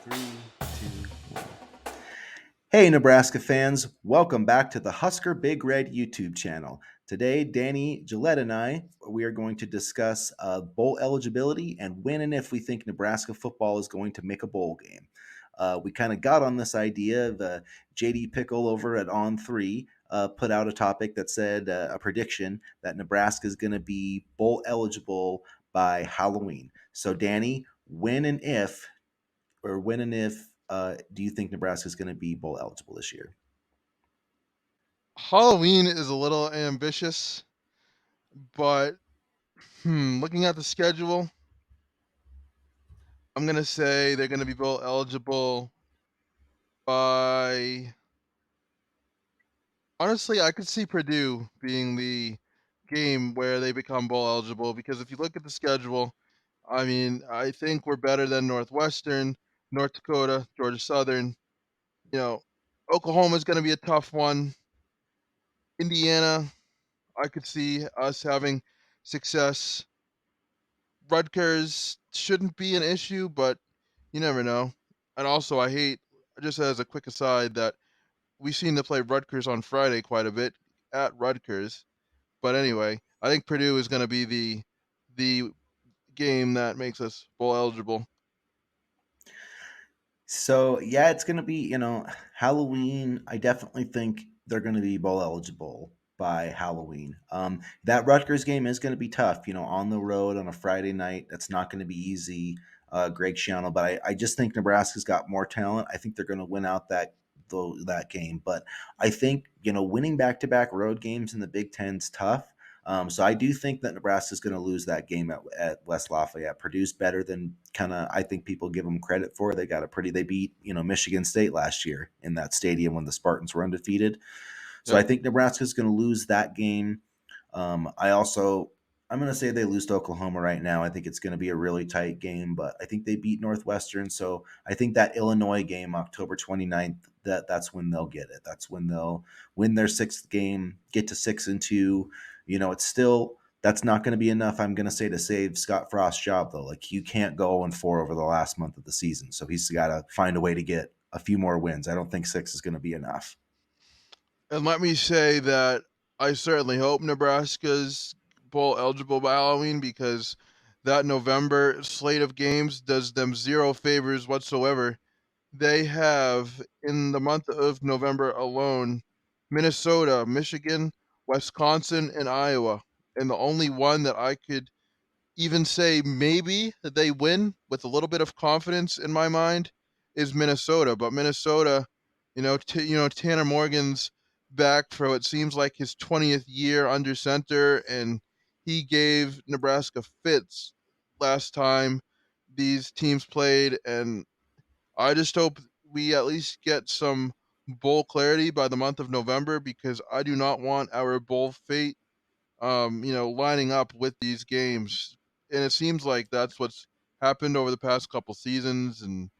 Three, two, one. Hey, Nebraska fans, welcome back to the Husker Big Red YouTube channel. Today, Danny, Gillette, and we are going to discuss bowl eligibility and when and if we think Nebraska football is going to make a bowl game. We kind of got on this idea of JD Pickle over at On Three put out a topic that said a prediction that Nebraska is going to be bowl eligible by Halloween. So, Danny, when and if do you think Nebraska is going to be bowl eligible this year? Halloween is a little ambitious, but looking at the schedule, I'm gonna say they're gonna be bowl eligible by. Honestly, I could see Purdue being the game where they become bowl eligible because if you look at the schedule, I mean, I think we're better than Northwestern, North Dakota, Georgia Southern. You know, Oklahoma's gonna be a tough one. Indiana, I could see us having success. Rutgers shouldn't be an issue, but you never know. And also, I hate, just as a quick aside, that we seem to play Rutgers on Friday quite a bit at Rutgers. But anyway, I think Purdue is going to be the game that makes us bowl eligible. So yeah, it's going to be Halloween. I definitely think they're going to be bowl eligible by Halloween. That Rutgers game is going to be tough. On the road on a Friday night, that's not going to be easy. Greg Schiano, but I just think Nebraska's got more talent. I think they're going to win out that game. But I think winning back to back road games in the Big Ten's tough. So I do think that Nebraska is going to lose that game at West Lafayette. Purdue's better than kind of I think people give them credit for. They beat Michigan State last year in that stadium when the Spartans were undefeated. So I Yep. think Nebraska is going to lose that game. I'm going to say they lose to Oklahoma right now. I think it's going to be a really tight game, but I think they beat Northwestern. So I think that Illinois game, October 29th, that's when they'll get it. That's when they'll win their sixth game, get to 6-2. It's still that's not going to be enough. I'm going to say to save Scott Frost's job though. Like you can't go 0-4 over the last month of the season, so he's got to find a way to get a few more wins. I don't think six is going to be enough. And let me say that I certainly hope Nebraska's bowl eligible by Halloween because that November slate of games does them zero favors whatsoever. They have in the month of November alone Minnesota, Michigan, Wisconsin, and Iowa. And the only one that I could even say maybe that they win with a little bit of confidence in my mind is Minnesota. But Minnesota, Tanner Morgan's back for what seems like his 20th year under center, and he gave Nebraska fits last time these teams played, and I just hope we at least get some bowl clarity by the month of November because I do not want our bowl fate, lining up with these games. And it seems like that's what's happened over the past couple seasons, and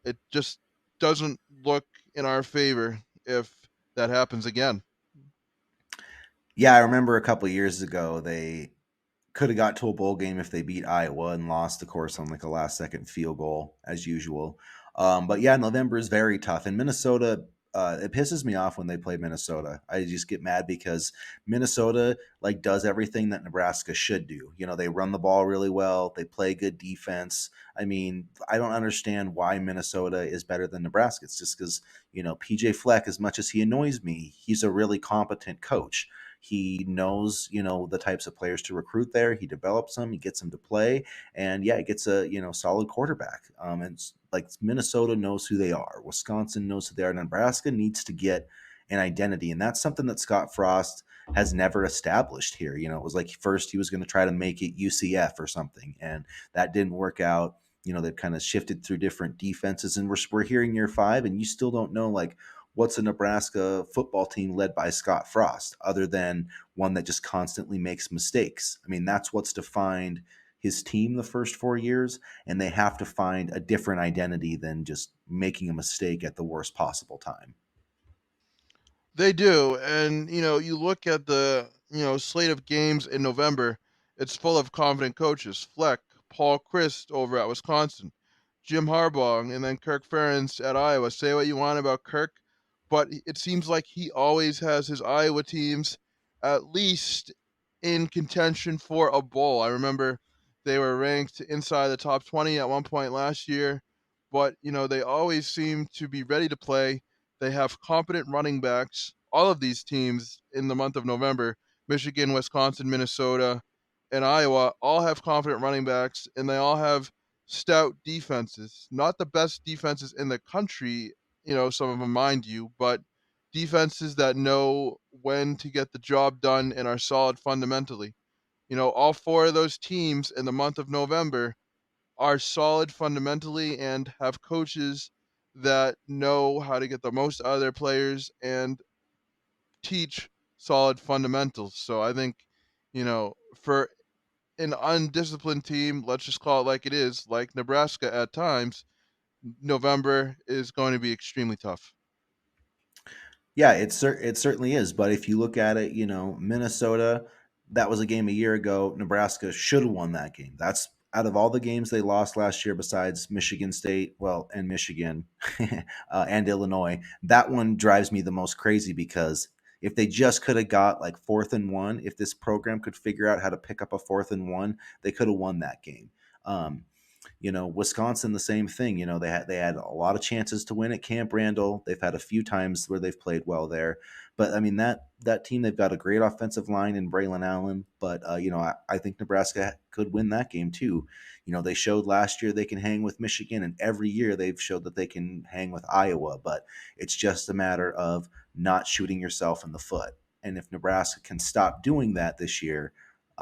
it just doesn't look in our favor if that happens again. Yeah, I remember a couple years ago they could have got to a bowl game if they beat Iowa and lost, of course, on like a last second field goal as usual. But yeah, November is very tough. And Minnesota, it pisses me off when they play Minnesota. I just get mad because Minnesota like does everything that Nebraska should do. They run the ball really well. They play good defense. I mean, I don't understand why Minnesota is better than Nebraska. It's just because PJ Fleck, as much as he annoys me, he's a really competent coach. He knows, the types of players to recruit there. He develops them. He gets them to play, and yeah, he gets a solid quarterback. And like Minnesota knows who they are. Wisconsin knows who they are. Nebraska needs to get an identity, and that's something that Scott Frost has never established here. It was like first he was going to try to make it UCF or something, and that didn't work out. They've kind of shifted through different defenses, and we're hearing year five, and you still don't know like what's a Nebraska football team led by Scott Frost, other than one that just constantly makes mistakes. I mean, that's what's defined his team the first 4 years, and they have to find a different identity than just making a mistake at the worst possible time. They do, and you look at the slate of games in November. It's full of confident coaches. Fleck, Paul Christ over at Wisconsin, Jim Harbaugh and then Kirk Ferentz at Iowa. Say what you want about Kirk, but it seems like he always has his Iowa teams at least in contention for a bowl. I remember they were ranked inside the top 20 at one point last year, but they always seem to be ready to play. They have competent running backs. All of these teams in the month of November, Michigan, Wisconsin, Minnesota, and Iowa all have confident running backs, and they all have stout defenses. Not the best defenses in the country, some of them, mind you, but defenses that know when to get the job done and are solid fundamentally. All four of those teams in the month of November are solid fundamentally and have coaches that know how to get the most out of their players and teach solid fundamentals. So I think, for an undisciplined team, let's just call it like it is, like Nebraska at times, November is going to be extremely tough. Yeah, it certainly is. But if you look at it, Minnesota, that was a game a year ago. Nebraska should have won that game. That's out of all the games they lost last year, besides Michigan State, well, and Michigan and Illinois. That one drives me the most crazy because if they just could have got like 4th and 1, if this program could figure out how to pick up a 4th and 1, they could have won that game. Um, Wisconsin, the same thing. They had a lot of chances to win at Camp Randall. They've had a few times where they've played well there, but I mean that team, they've got a great offensive line in Braylon Allen. But I think Nebraska could win that game too. They showed last year they can hang with Michigan, and every year they've showed that they can hang with Iowa. But it's just a matter of not shooting yourself in the foot. And if Nebraska can stop doing that this year,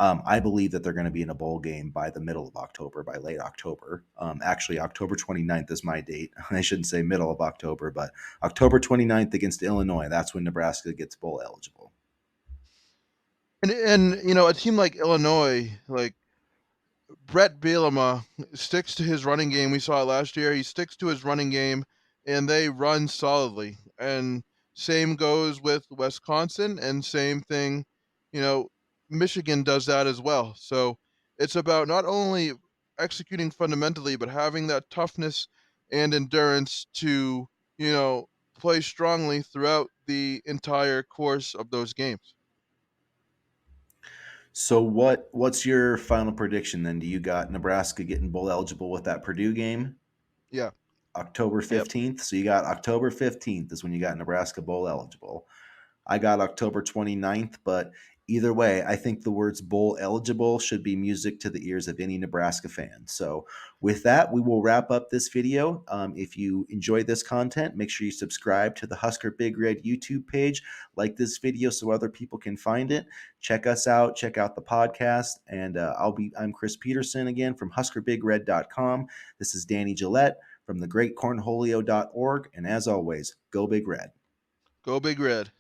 I believe that they're going to be in a bowl game by the middle of October, by late October. Actually, October 29th is my date. I shouldn't say middle of October, but October 29th against Illinois. That's when Nebraska gets bowl eligible. And a team like Illinois, like Brett Bielema sticks to his running game. We saw it last year. He sticks to his running game, and they run solidly. And same goes with Wisconsin, and same thing, you know, Michigan does that as well. So it's about not only executing fundamentally, but having that toughness and endurance to, you know, play strongly throughout the entire course of those games. So what's your final prediction then? Do you got Nebraska getting bowl eligible with that Purdue game? Yeah. October Yep. 15th. So you got October 15th is when you got Nebraska bowl eligible. I got October 29th, but either way, I think the words bowl eligible should be music to the ears of any Nebraska fan. So, with that, we will wrap up this video. If you enjoyed this content, make sure you subscribe to the Husker Big Red YouTube page, like this video so other people can find it. Check us out, check out the podcast, and I'm Chris Peterson again from HuskerBigRed.com. This is Danny Gillette from thegreatcornholio.org, and as always, go Big Red. Go Big Red.